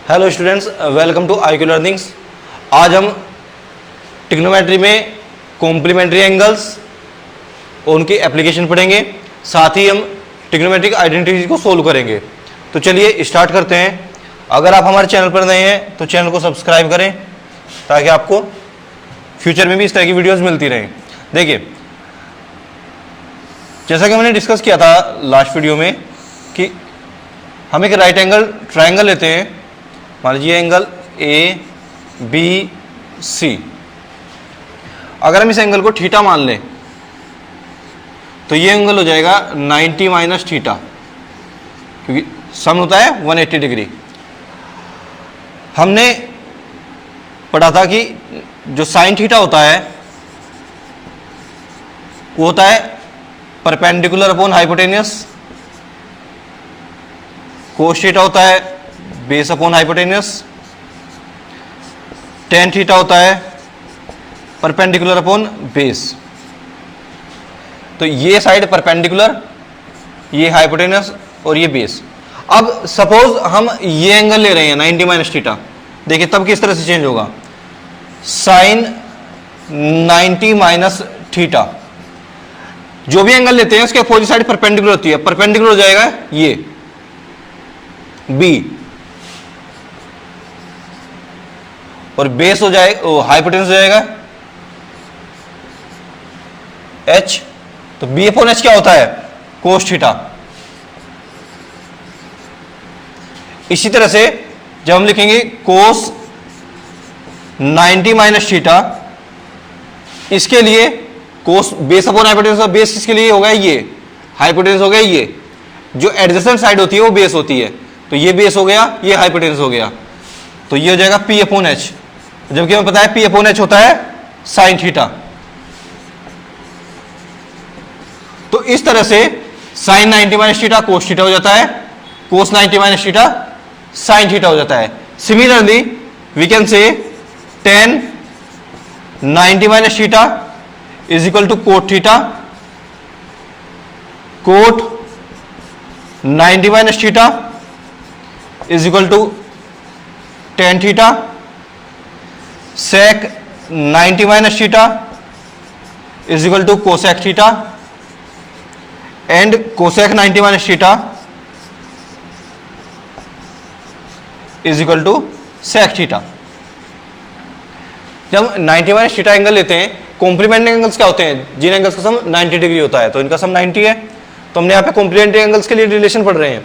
Hello students, welcome to IQ learnings. आज हम trigonometry में कॉम्प्लीमेंट्री एंगल्स और उनकी एप्लीकेशन पढ़ेंगे, साथ ही हम ट्रिग्नोमेट्रिक आइडेंटिटीज को सोल्व करेंगे। तो चलिए स्टार्ट करते हैं। अगर आप हमारे चैनल पर नए हैं तो चैनल को सब्सक्राइब करें ताकि आपको फ्यूचर में भी इस तरह की वीडियोस मिलती रहें। देखिए, जैसा कि हमने डिस्कस किया था लास्ट वीडियो में कि हम एक राइट एंगल ट्राइंगल लेते हैं। मान लीजिए एंगल ABC। अगर हम इस एंगल को थीटा मान लें तो ये एंगल हो जाएगा 90 माइनस थीटा, क्योंकि सम होता है 180 डिग्री। हमने पढ़ा था कि जो साइन थीटा होता है वो होता है परपेंडिकुलर अपॉन हाइपोटेनियस, कोस थीटा होता है base upon hypotenuse, tan theta होता है परपेंडिकुलर अपॉन बेस। तो ये साइड परपेंडिकुलर, ये हाइपोटेनियस और ये बेस। अब सपोज हम ये एंगल ले रहे हैं 90 माइनस थीटा। देखिए तब किस तरह से चेंज होगा। साइन 90 माइनस थीटा, जो भी एंगल लेते हैं उसके अपोजिट साइड परपेंडिकुलर होती है। परपेंडिकुलर हो जाएगा ये बी, और बेस हो जाएगा, हाइपोटेन्यूस हो जाएगा H। तो बी अपॉन एच क्या होता है? Cos theta. इसी तरह से जब हम लिखेंगे कोस 90 माइनस थीटा, इसके लिए कोस बेस अपॉन हाइपोटेन्यूस, बेस किसके लिए होगा? ये हाइपोटेन्यूस हो गया। ये जो एडजेसेंट साइड होती है वो बेस होती है, तो ये बेस हो गया, ये हाइपोटेन्यूस हो गया। तो ये हो जाएगा P अपॉन एच, जबकि हमें पता है P अपॉन एच होता है साइन थीटा। तो इस तरह से sin 90 minus theta cos theta हो जाता है, cos 90 minus theta sin theta हो जाता है। Similarly we can say tan 90 minus theta is equal to cot theta, cot 90 minus theta is equal to tan theta, sec 90 minus theta is equal to cosec theta, and cosec 90 minus theta is equal to sec theta. जब 90 minus theta angle लेते हैं, complementary angles क्या होते हैं? जिन angles का सम 90 degree होता है, तो इनका सम 90 है। तो हमने यहाँ पे कॉम्प्लीमेंट्री एंगल्स के लिए रिलेशन पढ़ रहे हैं।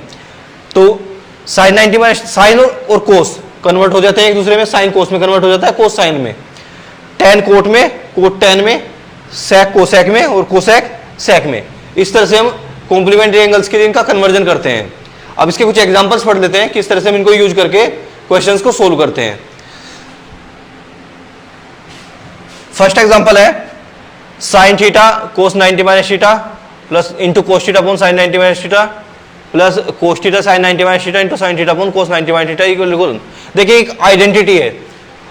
तो साइन 90 माइनस, साइन और कोस कन्वर्ट हो जाते हैं एक दूसरे में, साइन कोस में कन्वर्ट हो जाता है, कोस साइन में, टेन कोट में, कोट टेन में, सेक कोसेक में और कोसेक सेक में। इस तरह से हम कॉम्प्लीमेंट्री एंगल्स के लिए इनका कन्वर्जन करते हैं। अब इसके कुछ एग्जांपल्स पढ़ लेते हैं किस तरह से हम इनको यूज करके क्वेश्चंस को सोल्व करते हैं। फर्स्ट एग्जांपल है sine theta cos 90 minus theta plus into cos theta upon sine 90 minus theta plus cos theta sign 90 minus theta into sin theta upon कोस 90 माइनस थीटा इक्वल। देखिए एक identity है,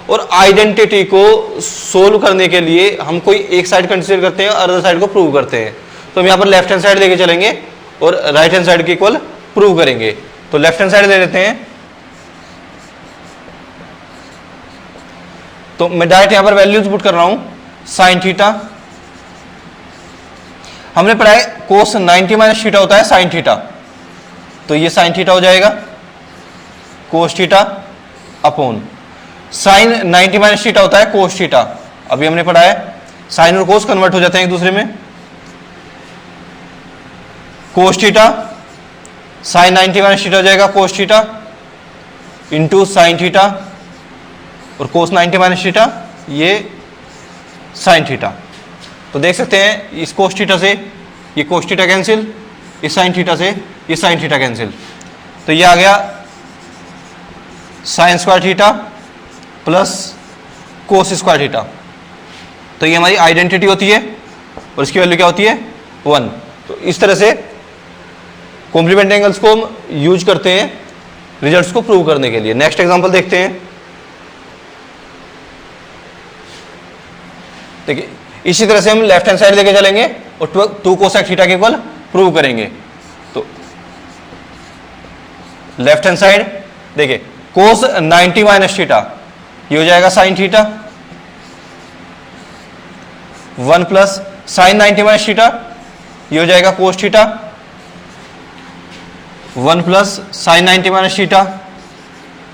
और identity को solve करने के लिए हम कोई एक साइड कंसीडर करते हैं और अदर साइड को प्रूव करते हैं। तो हम यहाँ पर लेफ्ट हैंड साइड लेके चलेंगे और राइट हैंड साइड के इक्वल प्रूव करेंगे। तो लेफ्ट हैंड साइड ले लेते हैं। तो मैं डायरेक्ट यहां पर वैल्यूज पुट कर रहा हूं। साइन थीटा हमने पढ़ा है कोस 90 माइनस थीटा होता है साइन थीटा, तो ये साइन थीटा हो जाएगा कोस theta upon sine 90 minus theta होता है कोस थीटा। अभी हमने पढ़ा है साइन और कोस कन्वर्ट हो जाते हैं एक दूसरे में। कोस थीटा साइन 90 माइनस थीटा हो जाएगा कोस थीटा इंटू साइन थीटा, और कोस 90 माइनस थीटा ये साइन थीटा। तो देख सकते हैं इस कोस थीटा से ये कोस थीटा कैंसिल, इस साइन थीटा से ये साइन थीटा कैंसिल। तो ये आ गया sign square theta plus cos square theta. तो ये हमारी आइडेंटिटी होती है और इसकी वैल्यू क्या होती है? 1। तो इस तरह से कॉम्प्लीमेंट्री एंगल्स को हम यूज करते हैं रिजल्ट्स को प्रूव करने के लिए। नेक्स्ट एग्जांपल देखते हैं। देखिए इसी तरह से हम लेफ्ट हैंड साइड लेके चलेंगे और 2 कोसेक थीटा के इक्वल प्रूव करेंगे। तो लेफ्ट हैंड साइड देखिए कोस 90 माइनस थीटा, ये हो जाएगा sine theta, 1 plus sign 90 minus theta, ये हो जाएगा cos theta, 1 plus sign 90 minus theta,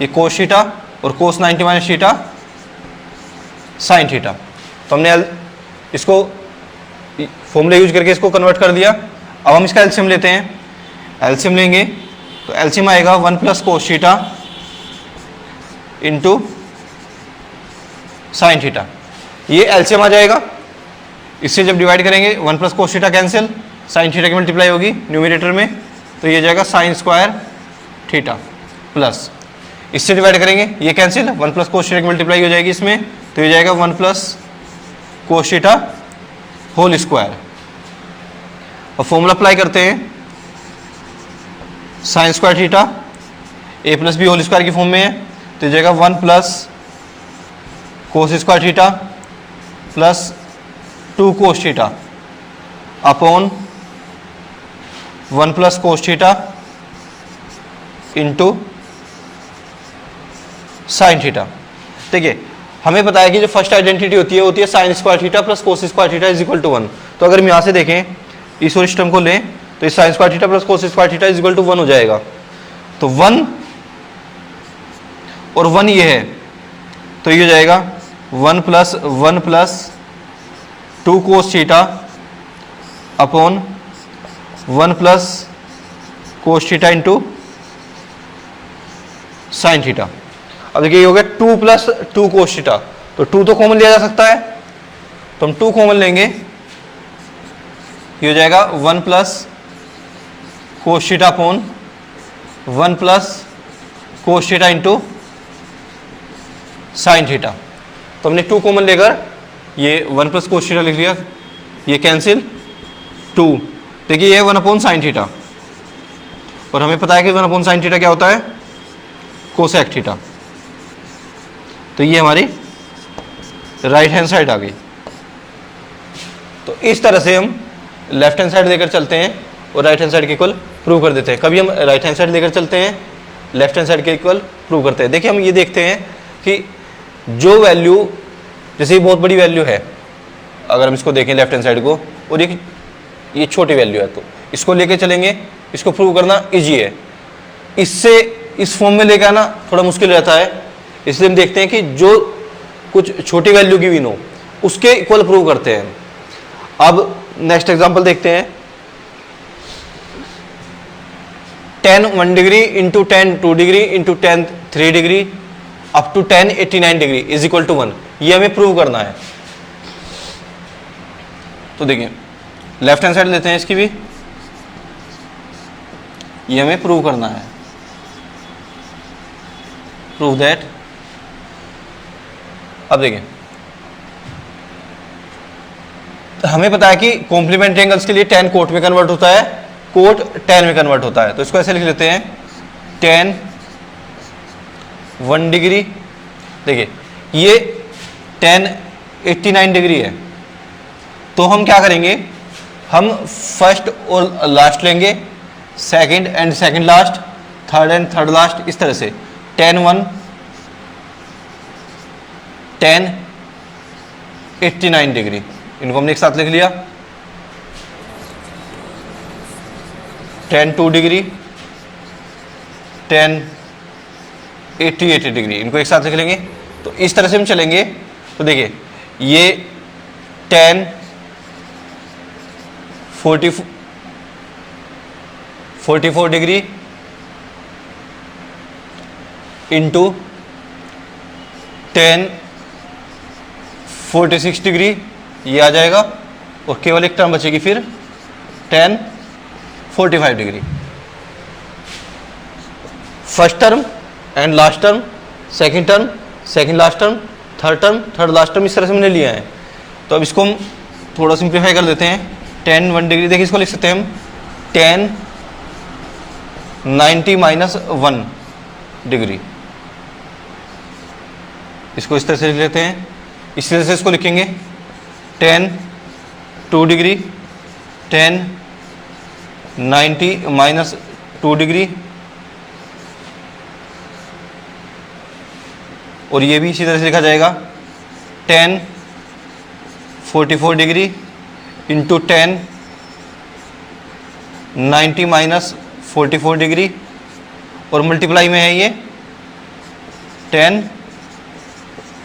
ये कोस थीटा, और कोस 90 माइनस थीटा साइन थीटा। तो हमने इसको फॉर्मूला यूज करके इसको कन्वर्ट कर दिया। अब हम इसका एलसीएम लेते हैं, एलसीएम लेंगे तो एलसीएम आएगा 1 plus cos theta into sin theta, ये एलसीएम आ जाएगा। इससे जब डिवाइड करेंगे 1 plus cos theta cancel, sin theta की मल्टीप्लाई होगी न्यूमरेटर में, तो ये जाएगा साइन स्क्वायर थीटा प्लस, इससे डिवाइड करेंगे ये कैंसिल, 1 प्लस कोस थीटा की मल्टीप्लाई हो जाएगी इसमें, तो ये जाएगा 1 plus cos theta whole square. और फॉर्मूला अप्लाई करते हैं, sin square theta a plus B whole square की फॉर्म में है, तो ये जाएगा 1 plus cos square theta plus 2 cos theta upon 1 plus cos theta into sin theta. देखिए हमें पता है कि जो फर्स्ट आइडेंटिटी होती है sin square theta plus cos square theta is equal to 1। तो अगर हम यहाँ से देखें इस और सिस्टम को लें तो इस sin square theta plus cos square theta is equal to 1 हो जाएगा। तो 1 और 1 ये है, तो ये हो जाएगा 1 plus 2 cos theta upon 1 plus cos theta into sin theta. अब देखिए ये हो गया 2 प्लस 2 कोस थीटा, तो 2 तो कॉमन लिया जा सकता है, तो हम 2 कॉमन लेंगे, ये हो जाएगा 1 plus cos theta upon 1 plus cos theta into sin theta. तो हमने 2 कॉमन लेकर ये 1 प्लस कोस थीटा लिख लिया, ये कैंसिल 2, देखिए ये 1 अपॉन साइन थीटा, और हमें पता है कि 1 अपॉन साइन थीटा क्या होता है, कोसेक थीटा। तो ये हमारी राइट हैंड साइड आ गई। तो इस तरह से हम लेफ्ट हैंड साइड लेकर चलते हैं और राइट हैंड साइड के इक्वल प्रूव कर देते हैं। कभी हम राइट हैंड साइड लेकर चलते हैं, लेफ्ट हैंड साइड के इक्वल प्रूव करते हैं। देखिए हम ये देखते हैं कि जो वैल्यू, जैसे ये बहुत बड़ी वैल्यू है, अगर हम इसको देखें लेफ्ट हैंड साइड को, और ये छोटी वैल्यू है, तो इसको लेके चलेंगे, इसको प्रूव करना इजी है। इससे इस फॉर्म में लेके आना थोड़ा मुश्किल रहता है, इसलिए हम देखते हैं कि जो कुछ छोटी वैल्यू की भी हो उसके इक्वल प्रूव करते हैं। अब नेक्स्ट एग्जांपल देखते हैं, tan 1 degree into tan 2 degree into tan 3 degree up to tan 89 degree is equal to 1, ये हमें प्रूव करना है। तो देखिए लेफ्ट हैंड साइड लेते हैं इसकी भी, ये हमें प्रूव करना है, प्रूव दैट। अब देखिए हमें पता है कि कॉम्प्लीमेंट्री एंगल्स के लिए tan कोट में कन्वर्ट होता है, कोट tan में कन्वर्ट होता है, तो इसको ऐसे लिख लेते हैं tan 1 डिग्री। देखिए ये tan 89 डिग्री है, तो हम क्या करेंगे, हम फर्स्ट और लास्ट लेंगे, second and second last, third and third last, इस तरह से tan 1 tan 89 डिग्री, इनको हमने एक साथ लिख लिया, tan 2 डिग्री tan 88 डिग्री, इनको एक साथ लिख लेंगे। तो इस तरह से हम चलेंगे। तो देखिए ये tan 44 degree into tan 46 degree, ये आ जाएगा, और केवल एक टर्म बचेगी फिर tan 45 degree. First term and last term, second term, second last term, third term, third last term, इस तरह से हमने लिया है। तो अब इसको हम थोड़ा सिंप्लीफाई कर देते हैं। tan 1 डिग्री, देखिए इसको लिख सकते हैं हम tan 90 माइनस 1 डिग्री, इसको इस तरह से लिख लेते हैं। इस तरह से इसको लिखेंगे tan 2 degree tan 90 minus 2 degree और ये भी इसी तरह से लिखा जाएगा tan 44 degree into tan 90 minus 44 degree, और मल्टीप्लाई में है ये tan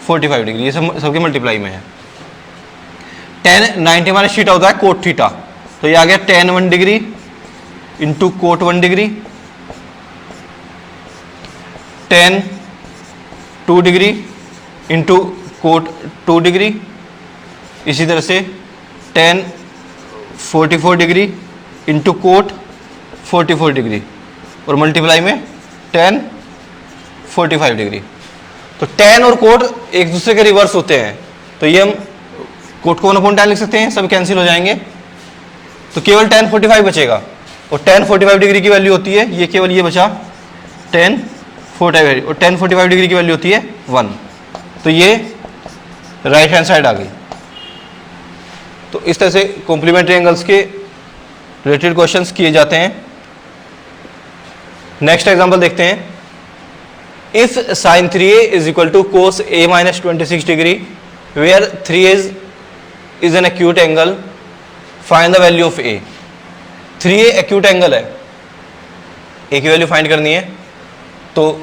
45 डिग्री, ये सब सबके मल्टीप्लाई में है। tan 90 माइनस थीटा होता है कोट थीटा, तो ये आ गया tan 1 degree into coat 1 degree, tan 2 degree into coat 2 degree, इसी तरह से tan 44 degree into coat 44 degree, और मल्टीप्लाई में tan 45 डिग्री। तो tan और कोट एक दूसरे के रिवर्स होते हैं, तो ये हम कोट को 1/tan लिख सकते हैं, सब कैंसिल हो जाएंगे, तो केवल tan 45 बचेगा, और tan 45 डिग्री की वैल्यू होती है, ये केवल ये बचा tan 45, और tan 45 डिग्री की वैल्यू होती है 1, तो ये राइट हैंड साइड आ गई। तो इस तरह से कॉम्प्लीमेंट्री एंगल्स के रिलेटेड क्वेश्चंस किए जाते हैं। नेक्स्ट एग्जांपल देखते हैं। If sin 3a is equal to cos a minus 26 degree where 3a is an acute angle, find the value of a। 3a acute angle है, a की value find करनी है, तो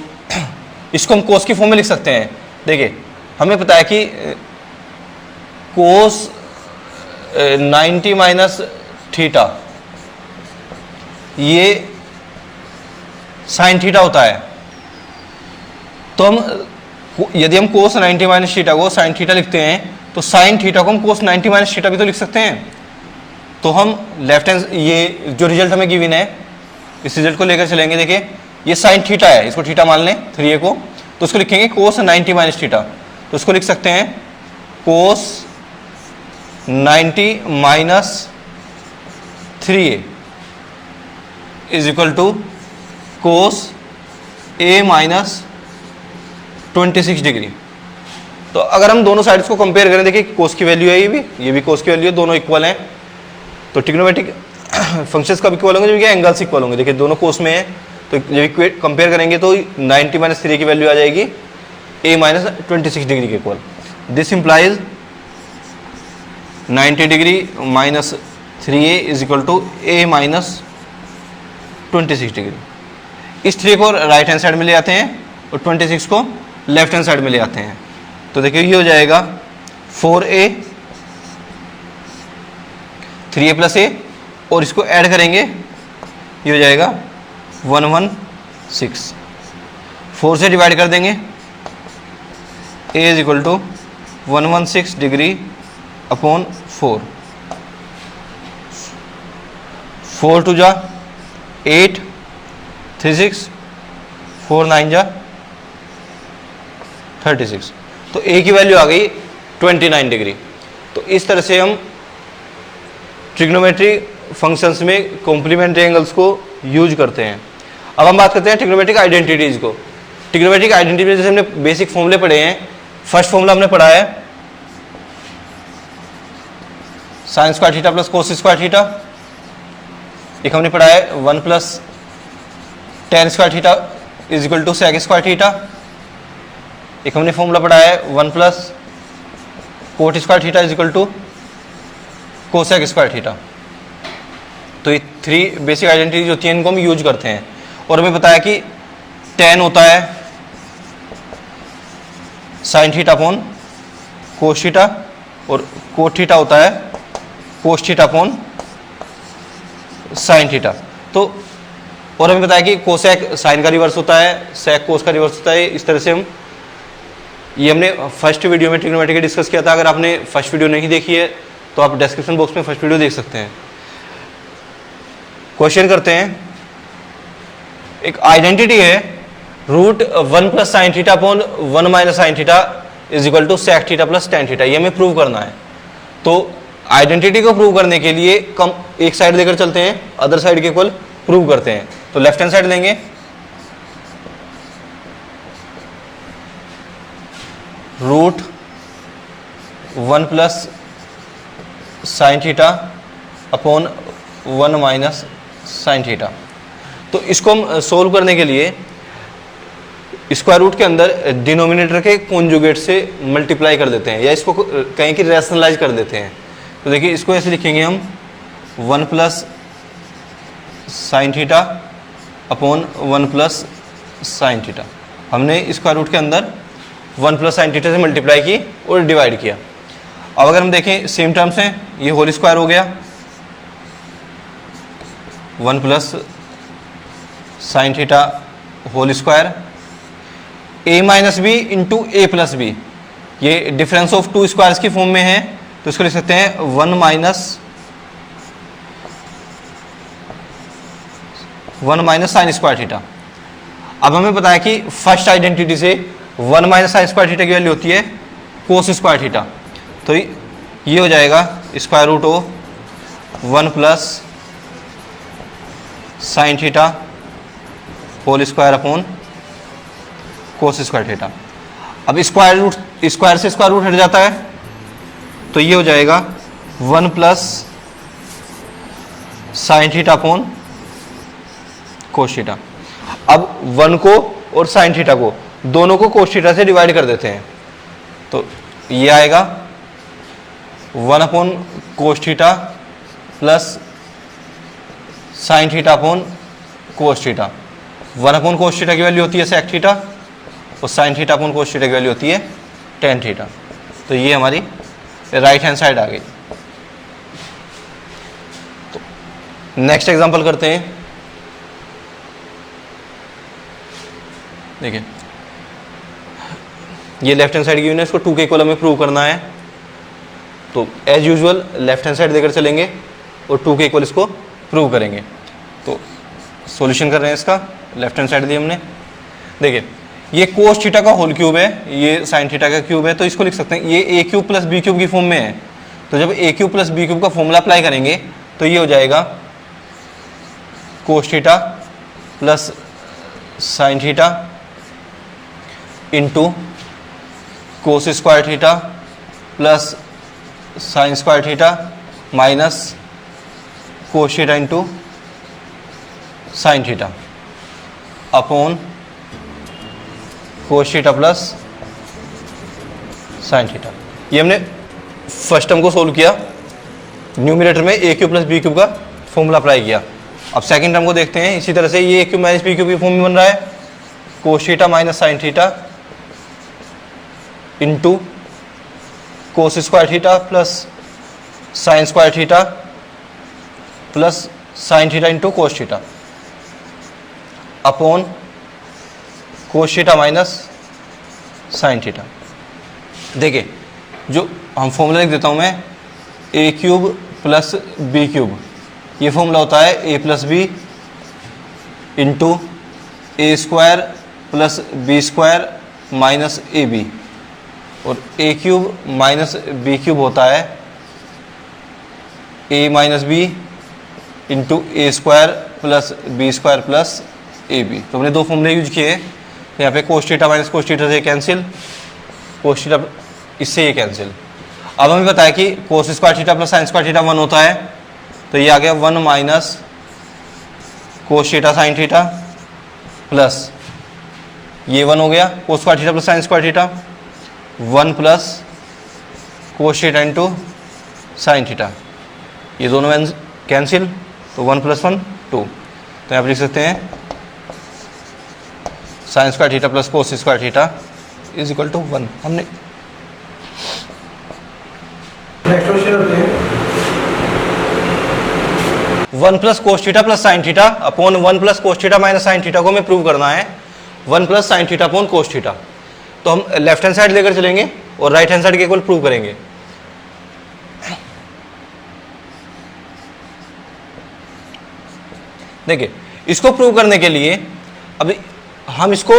इसको हम cos की फॉर्म में लिख सकते हैं। देखिए हमें पता है कि cos 90 माइनस थीटा ये sin थीटा होता है, तो हम यदि हम cos 90 माइनस थीटा को sin थीटा लिखते हैं, तो sin थीटा को हम cos 90 माइनस थीटा भी तो लिख सकते हैं। तो हम लेफ्ट हैंड, ये जो रिजल्ट हमें गिवन है इस रिजल्ट को लेकर चलेंगे। देखिए ये sin थीटा है, इसको थीटा मान लें 3a को, तो इसको लिखेंगे cos 90 माइनस थीटा, तो इसको लिख सकते हैं cos 90 minus 3a is equal to cos a minus 26 degree. तो अगर हम दोनों साइड्स को कंपेयर करें, देखिए cos की वैल्यू है, ये भी cos की वैल्यू है, दोनों इक्वल हैं, तो ट्रिग्नोमेट्रिक फंक्शंस कब इक्वल होंगे, जब एंगल्स इक्वल होंगे। देखिए दोनों cos में है, तो जब कंपेयर करेंगे तो 90 माइनस 3 की वैल्यू आ जाएगी a माइनस 26 डिग्री के equal. This implies 90 degree minus 3a is equal to a minus 26 degree. इस 3 को राइट हैंड साइड में ले आते हैं और 26 को लेफ्ट हैंड साइड में ले आते हैं, तो देखिए ये हो जाएगा 4a 3a प्लस a, और इसको ऐड करेंगे ये हो जाएगा 116। 4 से डिवाइड कर देंगे, a is equal to 116 degree upon 4, 4 two जा 8, 3 6, 4 9 जा 36, तो a की वैल्यू आ गई 29 डिग्री। तो इस तरह से हम ट्रिग्नोमेट्री फंक्शंस में कॉम्प्लीमेंट्री एंगल्स को यूज करते हैं। अब हम बात करते हैं ट्रिग्नोमेट्रिक आइडेंटिटीज को। ट्रिग्नोमेट्रिक आइडेंटिटी जैसे हमने बेसिक फॉर्मूले पढ़े हैं, फर्स्ट फॉर्मूला हमने पढ़ा है sin square theta plus cos square theta, एक हमने पढ़ा है 1 plus tan square theta is equal to sec square theta, एक हमने फॉर्मूला पढ़ा है 1 plus cot square theta is equal to cosec square theta. तो ये 3 बेसिक आइडेंटिटीज होती हैं, इनको हम यूज करते हैं। और हमें पता है कि tan होता है sign theta upon cos theta, और कोट थीटा होता है cos theta upon sine theta. तो और हमें पता है कि कोसेक साइन का रिवर्स होता है, सेक कोस का रिवर्स होता है। इस तरह से हम, ये हमने फर्स्ट वीडियो में ट्रिग्नोमेट्री डिस्कस किया था। अगर आपने फर्स्ट वीडियो नहीं देखी है तो आप डिस्क्रिप्शन बॉक्स में फर्स्ट वीडियो देख सकते हैं। क्वेश्चन करते हैं, एक आइडेंटिटी है root 1 plus sin theta upon 1 minus sin theta is equal to sec theta plus tan theta, ये हमें प्रूव करना है। तो आइडेंटिटी को प्रूव करने के लिए कम एक साइड लेकर चलते हैं, अदर साइड के इक्वल प्रूव करते हैं। तो लेफ्ट हैंड साइड लेंगे, root 1 plus sin theta upon 1 minus sin theta. तो इसको हम सोल्व करने के लिए स्क्वायर रूट के अंदर डिनोमिनेटर के कॉन्जुगेट से मल्टीप्लाई कर देते हैं, या इसको कहीं कि रैशनलाइज कर देते हैं। तो देखिए इसको ऐसे लिखेंगे हम 1 plus sin theta upon 1 plus sin theta. हमने स्क्वायर रूट के अंदर 1 प्लस साइन थीटा से मल्टीप्लाई की और डिवाइड किया। अब अगर हम देखें सेम टर्म्स हैं, ये होल स्क्वायर हो गया 1 plus sin theta whole square, a minus b into a plus b, ये डिफरेंस ऑफ टू स्क्वायर्स की फॉर्म में है, तो इसको लिख सकते हैं 1 माइनस साइन स्क्वायर थीटा। अब हमें पता है कि फर्स्ट आइडेंटिटी से 1 माइनस साइन स्क्वायर थीटा की वैल्यू होती है कोस स्क्वायर थीटा, तो ये हो जाएगा square root of 1 plus sin theta whole square upon cos square theta. अब स्क्वायर से स्क्वायर रूट हट जाता है, तो ये हो जाएगा 1 plus sin theta upon cos theta. अब 1 को और साइन थीटा को दोनों को कोस थीटा से डिवाइड कर देते हैं, तो ये आएगा 1 upon cos theta plus sin theta upon cos theta. 1 upon cos theta की वैल्यू होती है सेक थीटा और sin theta upon cos theta की वैल्यू होती है टेन थीटा। तो ये हमारी राइट हैंड साइड आ गई। तो नेक्स्ट एग्जांपल करते हैं। देखिए ये लेफ्ट हैंड साइड की यूनिट, इसको 2 के कॉलम में प्रूव करना है, तो as usual left hand side देकर चलेंगे और 2 के इक्वल इसको प्रूव करेंगे। तो सॉल्यूशन कर रहे हैं इसका, लेफ्ट हैंड साइड दी हमने। देखिए ये कोस थीटा का होल क्यूब है, ये साइन थीटा का क्यूब है, तो इसको लिख सकते हैं ये a cube plus b cube की फॉर्म में है। तो जब ए क्यूब प्लस बी क्यूब का फॉर्मूला अप्लाई करेंगे तो ये हो जाएगा कोस theta plus sin theta into cos square theta plus sin square theta minus cos theta into sin theta upon cos theta plus sin theta. ये हमने फर्स्ट टर्म को solve किया, न्यूमरेटर में ए क्यूब प्लस बी क्यूब का formula apply किया। अब second term को देखते हैं, इसी तरह से ये a cube minus b cube की फॉर्म में बन रहा है cos theta minus sin theta into cos square theta plus sin square theta plus sin theta into cos theta upon cos theta minus sin theta. देखिए जो हम formula लिख देता हूं मैं, a cube plus b cube, ये formula होता है a plus b into a square plus b square minus a b, और ए क्यूब माइनस बी क्यूब होता है a minus b into a square plus b square plus a b. तो हमने दो फॉर्मूले यूज किए, यहाँ पे cos theta minus cos theta से कैंसिल, कोस थीटा इससे ये कैंसिल। अब हमें पता है कि cos square theta plus sin square theta 1 होता है, तो ये आ गया 1 minus cos theta sin theta plus ये 1 हो गया कोस square theta plus sin square theta 1 plus cos theta into sin theta, ये दोनों कैंसिल, तो 1 प्लस 1 2। तो यहाँ पर लिख सकते हैं sin square theta plus cos square theta is equal to 1। हमने नेक्स्ट क्वेश्चन होते हैं 1 plus cos theta plus sin theta upon 1 plus cos theta minus sin theta को हमें प्रूव करना है 1 plus sin theta upon cos theta. तो हम left hand side लेकर चलेंगे और राइट हैंड साइड के इक्वल प्रूव करेंगे। देखिए इसको प्रूव करने के लिए अब हम इसको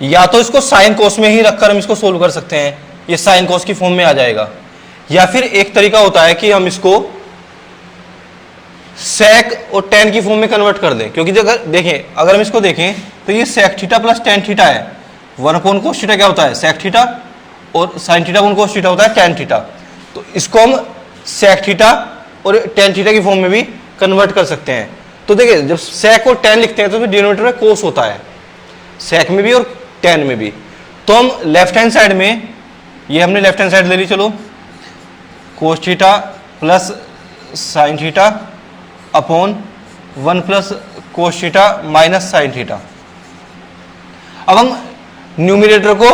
या तो इसको साइन कोस में ही रखकर हम इसको सोल्व कर सकते हैं, ये साइन कोस की फॉर्म में आ जाएगा, या फिर एक तरीका होता है कि हम इसको सेक और टेन की फॉर्म में कन्वर्ट कर दें। क्योंकि अगर देखें, अगर हम इसको देखें तो ये sec theta plus tan theta है, 1 अपॉन कोस थीटा क्या होता है सेक थीटा, और sin theta upon cos theta होता है टेन थीटा। तो इसको हम सेक थीटा और टेन थीटा की फॉर्म में भी कन्वर्ट कर सकते हैं। तो देखिए जब सेक और टेन लिखते हैं तो डिनोमिनेटर में कोस होता है, सेक में भी और टेन में भी। तो हम लेफ्ट हैंड साइड में, ये हमने लेफ्ट हैंड साइड ले ली, चलो कोस theta plus sin theta upon 1 plus cos theta minus sin theta. अब हम न्यूमिनेटर को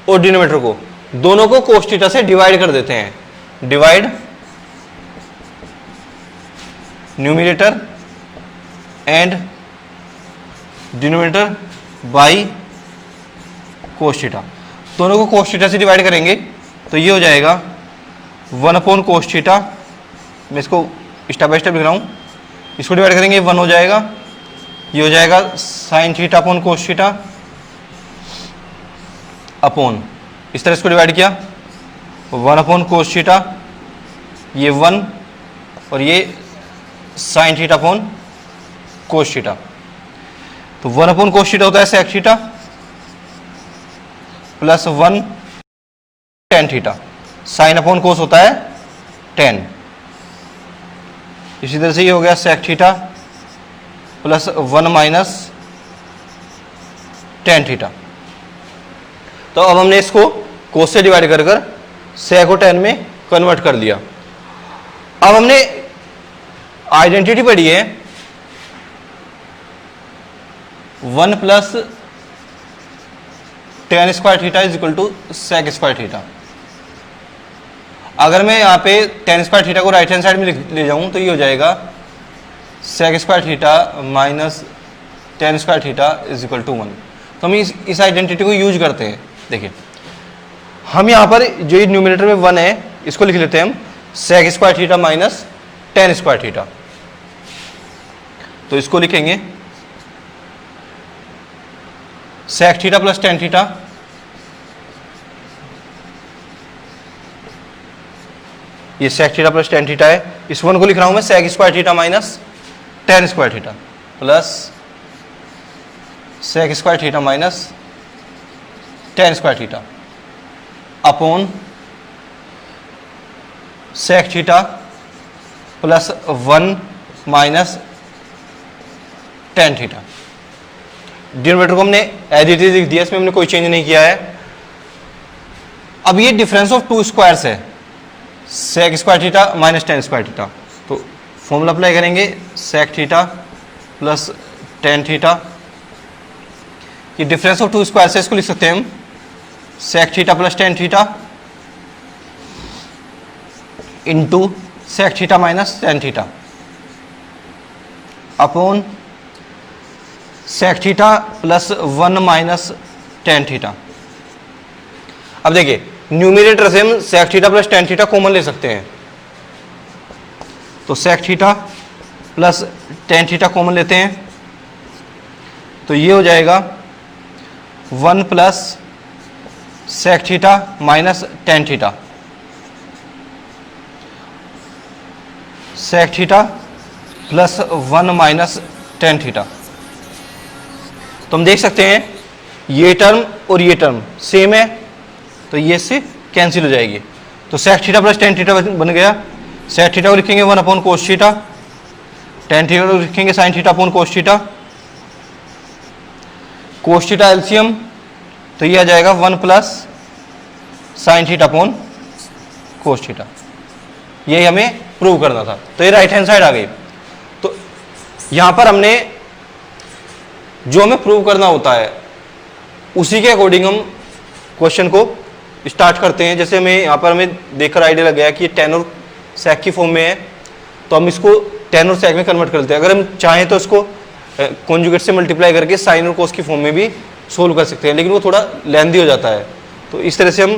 और डिनोमिनेटर को दोनों को कोस थीटा से डिवाइड कर देते हैं। Divide numerator and denominator by cos theta. दोनों को कोस थीटा से डिवाइड करेंगे तो ये हो जाएगा 1 अपॉन कोस थीटा। मैं इसको स्टेप बाय स्टेप लिख रहा हूं। इसको डिवाइड करेंगे 1 हो जाएगा, ये हो जाएगा sign theta upon cos theta upon, इस तरह इसको डिवाइड किया 1 अपॉन कोस थीटा, ये 1 और ये sin theta upon cos theta. तो 1 अपॉन कोस थीटा होता है sec theta plus 1 tan theta, sin upon cos होता है 10। इसी तरह से ये हो गया sec theta plus 1 minus tan theta. तो अब हमने इसको कोस से डिवाइड कर सेक को 10 में कन्वर्ट कर दिया। अब हमने आइडेंटिटी पढ़ी है 1 plus tan square theta is equal to sec square theta. अगर मैं यहाँ पे टेन स्क्वायर थीटा को राइट हैंड साइड में ले जाऊं तो ये हो जाएगा sec square theta minus tan square theta is equal to 1। तो हम इस आइडेंटिटी को यूज करते हैं। देखिए हम यहाँ पर जो ये न्यूमिनेटर में 1 है इसको लिख लेते हैं हम sec square theta minus tan square theta. तो इसको लिखेंगे sec theta plus tan theta ये sec theta plus tan theta है। इस 1 को लिख रहा हूं मैं sec square theta minus tan square theta plus sec square theta minus tan square theta upon sec theta plus 1 minus tan theta. Denominator को हमने एज इट इज लिख दिया, इसमें हमने कोई चेंज नहीं किया है। अब ये डिफरेंस ऑफ टू स्क्वायर्स है, sec square theta minus tan square theta. तो फॉर्मूला अप्लाई करेंगे sec theta plus tan theta. ये डिफरेंस ऑफ टू स्क्वायर्स है, इसको लिख सकते हैं हम sec theta plus tan theta into sec theta minus tan theta upon sec theta plus 1 minus tan theta. अब देखिए न्यूमिनेटर से हम sec theta plus tan theta common ले सकते हैं। तो sec theta plus tan theta common लेते हैं तो ये हो जाएगा 1 plus sec theta minus tan theta, sec theta plus 1 minus tan theta. तो हम देख सकते हैं ये टर्म और ये टर्म सेम है तो ये से कैंसिल हो जाएगी। तो sec theta plus tan theta बन गया। सेक थीटा को लिखेंगे 1 upon cos theta, tan theta को लिखेंगे sin theta upon cos theta, cos theta LCM तो ये आ जाएगा 1 plus sin theta upon cos theta. यही हमें प्रूव करना था। तो ये राइट हैंड साइड आ गई। तो यहां पर हमने जो हमें प्रूव करना होता है उसी के अकॉर्डिंग हम क्वेश्चन को स्टार्ट करते हैं। जैसे हमें यहाँ पर हमें देखकर आइडिया लग गया कि ये टेन और सेक की फॉर्म में है तो हम इसको टेन और सेक में कन्वर्ट कर लेते हैं। अगर हम चाहें तो इसको कॉन्जुगेट से मल्टीप्लाई करके साइन और कोस की फॉर्म में भी सोल्व कर सकते हैं, लेकिन वो थोड़ा लेंथी हो जाता है। तो इस तरह से हम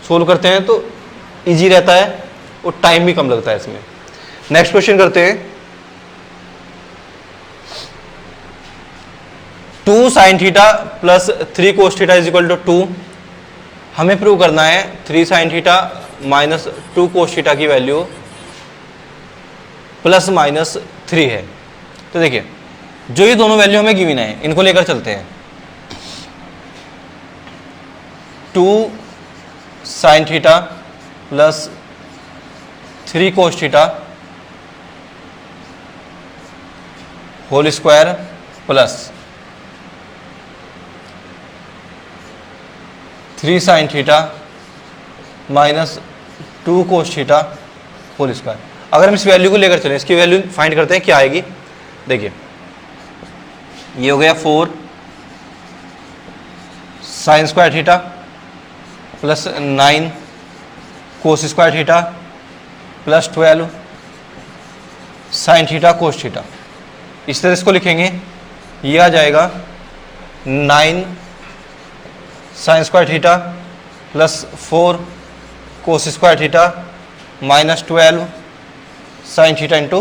सोल्व करते हैं तो ईजी रहता है और टाइम भी कम लगता है इसमें। नेक्स्ट क्वेश्चन करते हैं। 2 sin theta plus 3 cos theta is equal to 2। हमें प्रूव करना है 3 sin theta minus 2 cos theta की वैल्यू प्लस माइनस 3 है। तो देखिए जो ये दोनों वैल्यू हमें गिवन है इनको लेकर चलते हैं। 2 sin theta plus 3 cos theta whole square plus 3 sin theta minus 2 cos theta whole square. अगर हम इस वैल्यू को लेकर चलें, इसकी वैल्यू फाइंड करते हैं क्या आएगी। देखिए ये हो गया 4 साइन स्क्वायर थीटा प्लस 9 कोस square theta plus 12 sine theta cos theta. इस तरह इसको लिखेंगे, ये आ जाएगा 9 साइन स्क्वायर थीटा प्लस 4 कोस square theta minus 12 sign theta into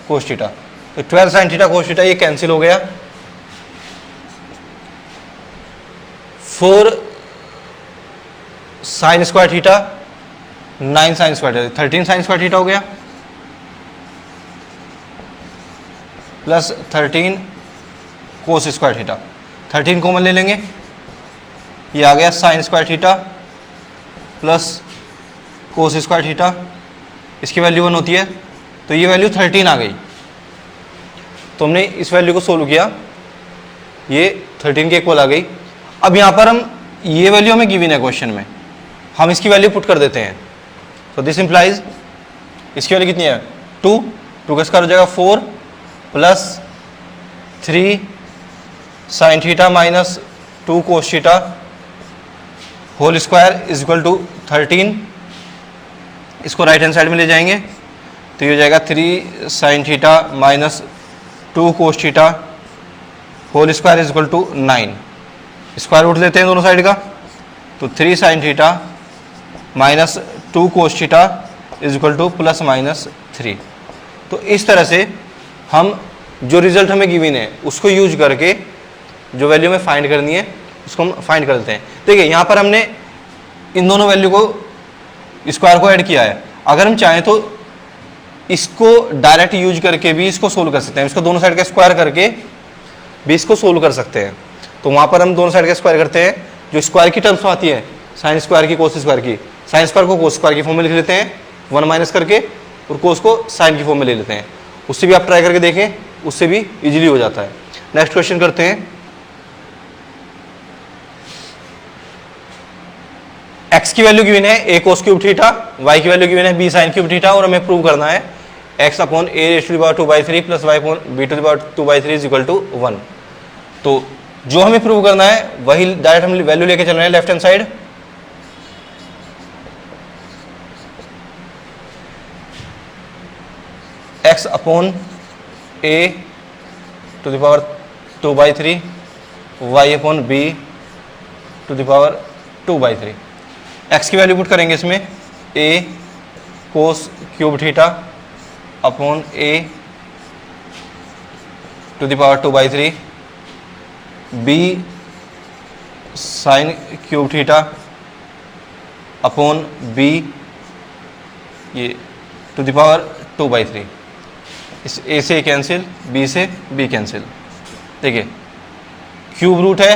cos theta. तो 12 साइन थीटा कोस थीटा ये कैंसिल हो गया। 4 sign square theta 9 sign square theta 13 sign square theta हो गया प्लस 13 कोस स्क्वायर थीटा। 13 कॉमन ले लेंगे, ये आ गया sign square theta plus cos square theta. इसकी वैल्यू 1 होती है, तो ये वैल्यू 13 आ गई। तो हमने इस वैल्यू को सोल्व किया, ये 13 के इक्वल आ गई। अब यहाँ पर हम ये वैल्यू हमें गिवन है क्वेश्चन में, हम इसकी वैल्यू पुट कर देते हैं। तो दिस इंप्लाइज इसकी वैल्यू कितनी है 2 का स्क्वायर हो जाएगा 4 plus 3 sin theta minus 2 cos theta whole square is equal to 13। इसको राइट हैंड साइड में ले जाएंगे तो ये हो जाएगा 3 sin theta minus 2 cos theta whole square is equal to 9। Square root लेते हैं दोनों साइड का, तो 3 sin theta minus 2 cos theta is equal to plus minus 3। तो इस तरह से हम जो रिजल्ट हमें गिवन है उसको यूज करके जो वैल्यू हमें फाइंड करनी है उसको हम फाइंड कर देते हैं। देखिए यहाँ पर हमने इन दोनों वैल्यू को स्क्वायर को ऐड किया है। अगर हम चाहें तो इसको डायरेक्ट यूज करके भी इसको सोल्व कर सकते हैं, इसको दोनों साइड का स्क्वायर करके भी इसको सोल्व कर सकते हैं। तो वहाँ पर हम दोनों साइड का स्क्वायर करते हैं, जो स्क्वायर की टर्म्स में आती है साइन स्क्वायर की कोस स्क्वायर की, साइन स्क्वायर को कोस स्क्वायर की फॉर्म में लिख लेते हैं 1 माइनस करके, और कोस को साइन की फॉर्म में ले लेते हैं। उससे भी आप ट्राई करके देखें, उससे भी इजीली हो जाता है। नेक्स्ट क्वेश्चन करते हैं। x की वैल्यू गिवन है a cos cube theta, y की वैल्यू गिवन है b sin क्यूब थीटा, और हमें प्रूव करना है x upon a raised to the power 2/3 plus y upon b to the power 2/3 is equal to 1। तो जो हमें प्रूव करना है वही डायरेक्ट हम वैल्यू लेके चल रहे हैं left hand side. x upon a to the power 2/3 y upon b to the power 2/3। x की वैल्यू पुट करेंगे इसमें a cos cube theta upon a to the power 2/3 b sin cube theta upon b ये to the power 2/3। इस a से cancel, b से b cancel. देखिए cube root है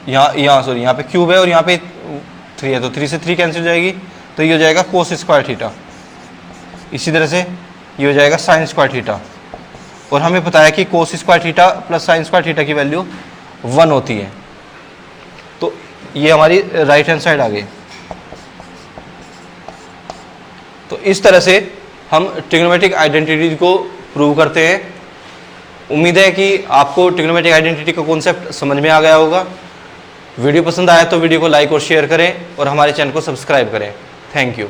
यहाँ सॉरी यहाँ पे क्यूब है और यहाँ पे 3 है, तो 3 से 3 कैंसिल हो जाएगी, तो ये हो जाएगा कोस स्क्वायर थीटा। इसी तरह से ये हो जाएगा साइन स्क्वायर थीटा, और हमें पता है कि cos square theta plus sin square theta की वैल्यू 1 होती है। तो ये हमारी राइट हैंड साइड आ गई। तो इस तरह से हम ट्रिग्नोमेट्रिक आइडेंटिटी को प्रूव करते हैं। उम्मीद है कि आपको ट्रिग्नोमेट्रिक आइडेंटिटी का कॉन्सेप्ट समझ में आ गया होगा। वीडियो पसंद आया तो वीडियो को लाइक और शेयर करें और हमारे चैनल को सब्सक्राइब करें। Thank you.